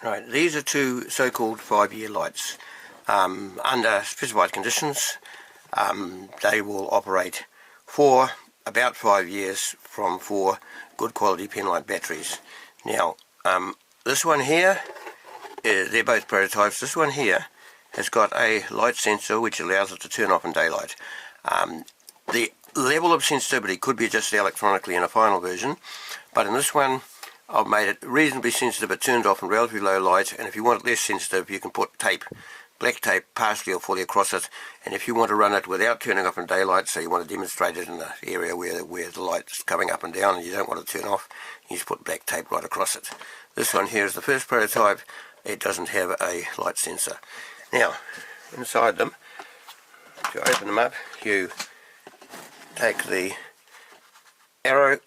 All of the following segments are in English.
Right, these are two so-called 5-year lights. Under specified conditions, they will operate for about 5 years from 4 good quality Penlight batteries. Now, this one here, they're both prototypes. This one here has got a light sensor which allows it to turn off in daylight. The level of sensitivity could be adjusted electronically in a final version, but in this one I've made it reasonably sensitive. It turns off in relatively low light, and if you want it less sensitive you can put tape, black tape, partially or fully across it, and if you want to run it without turning off in daylight, so you want to demonstrate it in an area where the light's coming up and down and you don't want it to turn off, you just put black tape right across it. This one here is the first prototype. It doesn't have a light sensor. Now, inside them, to open them up, you take the arrow,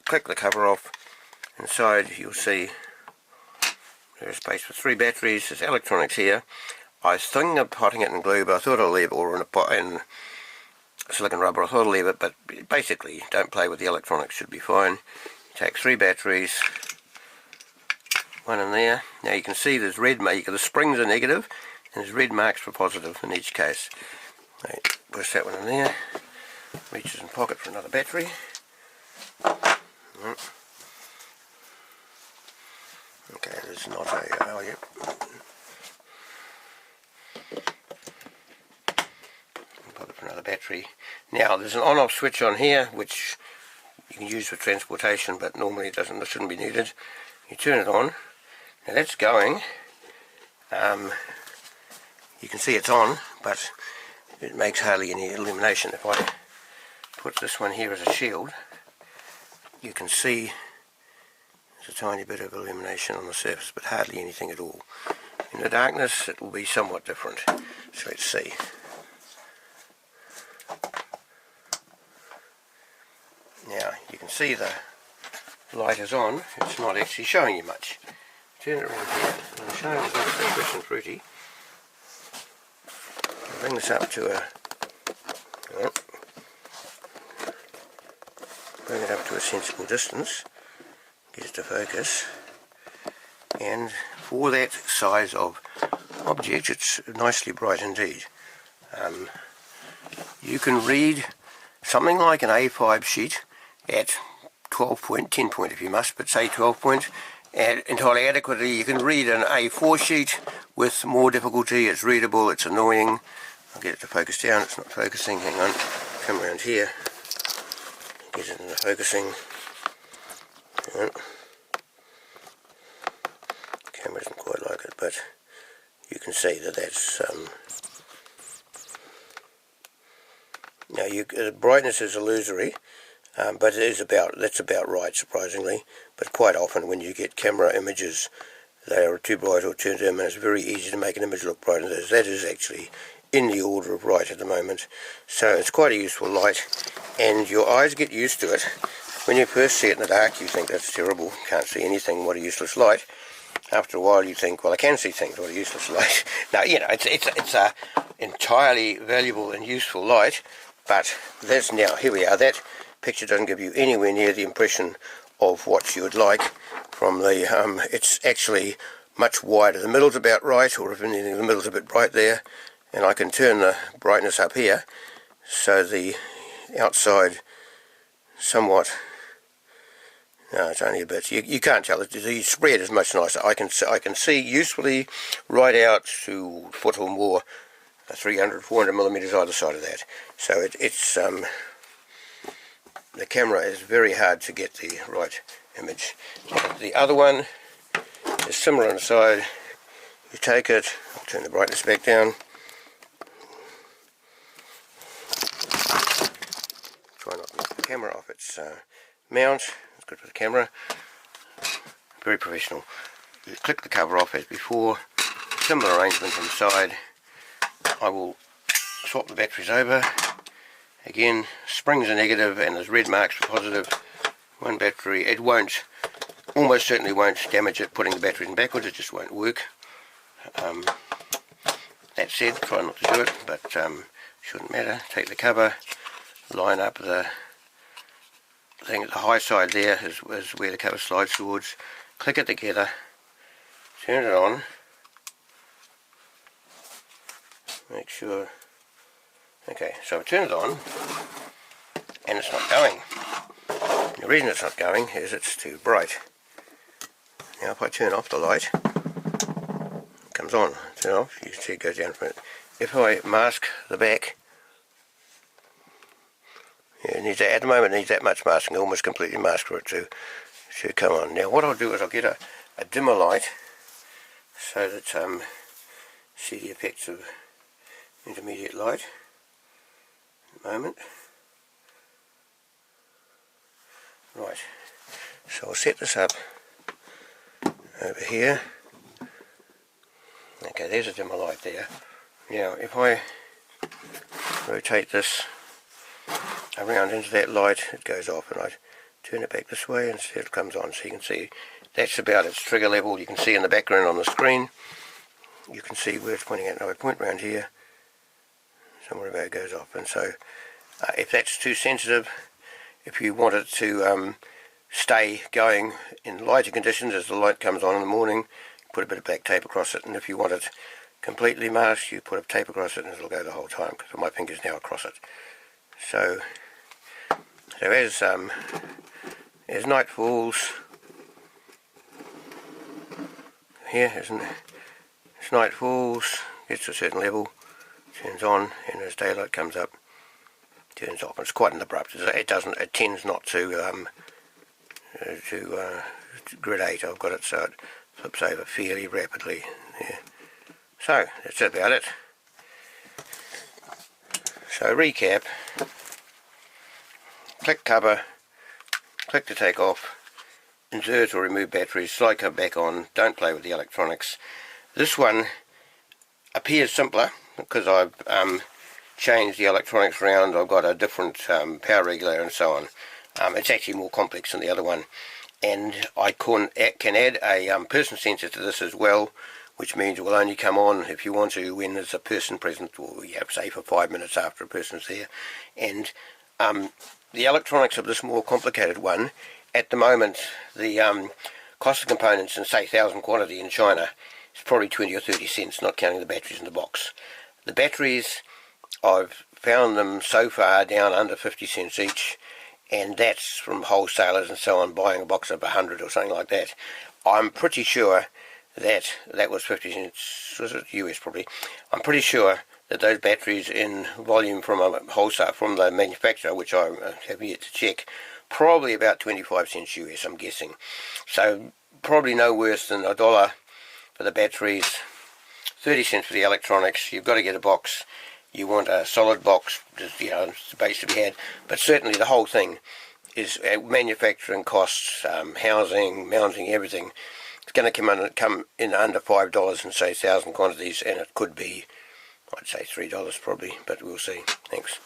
click the cover off. Inside you'll see there's space for 3 batteries. There's electronics here. I was thinking of potting it in glue, but I thought I'll leave it, or in silicon rubber. I thought I'll leave it, but basically don't play with the electronics, should be fine. You take 3 batteries, one in there. Now you can see there's red mark. The springs are negative, and there's red marks for positive in each case. Right, push that one in there. Reaches in pocket for another battery. Okay, there's not a value. Pocket for another battery. Now there's an on-off switch on here, which you can use for transportation, but normally it shouldn't be needed. You turn it on. Now that's going. You can see it's on, but it makes hardly any illumination. If I put this one here as a shield, you can see there's a tiny bit of illumination on the surface, but hardly anything at all. In the darkness it will be somewhat different. So let's see. Now you can see the light is on. It's not actually showing you much. Turn it around here. I'm showing you something fresh and fruity. I'll bring this up to a sensible distance, get it to focus, and for that size of object it's nicely bright indeed. You can read something like an A5 sheet at 12 point, 10 point if you must, but say 12 point, and entirely adequately. You can read an A4 sheet with more difficulty. It's readable, it's annoying. I'll get it to focus down. It's not focusing. Hang on, come around here, get it into focusing. The camera doesn't quite like it, but you can see that that's now the brightness is illusory, but that's about right, surprisingly. But quite often when you get camera images, they are too bright or too dim, and it's very easy to make an image look bright, and that is actually in the order of right at the moment. So it's quite a useful light, and your eyes get used to it. When you first see it in the dark you think that's terrible, can't see anything, what a useless light. After a while you think, well, I can see things, what a useless light. Now, you know, it's a entirely valuable and useful light, but that's now, here we are. That picture doesn't give you anywhere near the impression of what you would like from the, it's actually much wider. The middle's about right, or if anything, the middle's a bit bright there, and I can turn the brightness up here, so the outside somewhat, no, it's only a bit, you can't tell, the spread is much nicer. I can see usefully right out to a foot or more, 300, 400 millimeters either side of that. So it's the camera is very hard to get the right image. The other one is similar on the side. You take it, I'll turn the brightness back down. Try not to knock the camera off its mount. It's good for the camera. Very professional. You click the cover off as before. Similar arrangement on the side. I will swap the batteries over. Again, springs are negative and there's red marks for positive. One battery, it won't, almost certainly won't damage it putting the batteries in backwards, it just won't work. That said, try not to do it, but shouldn't matter. Take the cover, line up the thing at the high side there is where the cover slides towards. Click it together turn it on, make sure, okay, so I turn it on and it's not going. And the reason it's not going is it's too bright. Now if I turn off the light, it comes on, turn off, you can see it goes down from it. If I mask the back, yeah, it needs that, at the moment it needs that much masking, almost completely masked for it to come on. Now what I'll do is I'll get a dimmer light so that see the effects of intermediate light at the moment. Right, so I'll set this up over here. Okay, there's a dimmer light there. Now if I rotate this around into that light, it goes off, and I turn it back this way and see it comes on. So you can see that's about its trigger level. You can see in the background on the screen, you can see where it's pointing at. Now I point around here, somewhere about it goes off. And so if that's too sensitive, if you want it to stay going in lighter conditions as the light comes on in the morning, put a bit of black tape across it. And if you want it completely masked, you put a tape across it and it'll go the whole time, because my finger's now across it. So as night falls, here, as night falls, gets to a certain level, turns on, and as daylight comes up, turns off. It's quite an abrupt. It tends not to gradate. I've got it so it flips over fairly rapidly. Yeah. So that's about it. So recap. Click cover, click to take off, insert or remove batteries, slide cover back on, don't play with the electronics. This one appears simpler because I've changed the electronics around. I've got a different power regulator and so on. It's actually more complex than the other one, and I can add a person sensor to this as well, which means it will only come on if you want to when there's a person present, or say for 5 minutes after a person's there. And the electronics of this more complicated one, at the moment, the cost of components in, say, 1,000 quantity in China is probably 20 or 30 cents, not counting the batteries in the box. The batteries, I've found them so far down under 50 cents each, and that's from wholesalers and so on, buying a box of 100 or something like that. I'm pretty sure that was 50 cents, was it US probably? I'm pretty sure that those batteries in volume from a wholesale, from the manufacturer, which I have yet to check, probably about 25 cents US, I'm guessing. So probably no worse than $1 for the batteries, 30 cents for the electronics. You've got to get a box. You want a solid box, just, it's the base to be had. But certainly the whole thing is manufacturing costs, housing, mounting, everything. It's going to come in under $5 in, say, 1,000 quantities, and it could be, I'd say $3 probably, but we'll see. Thanks.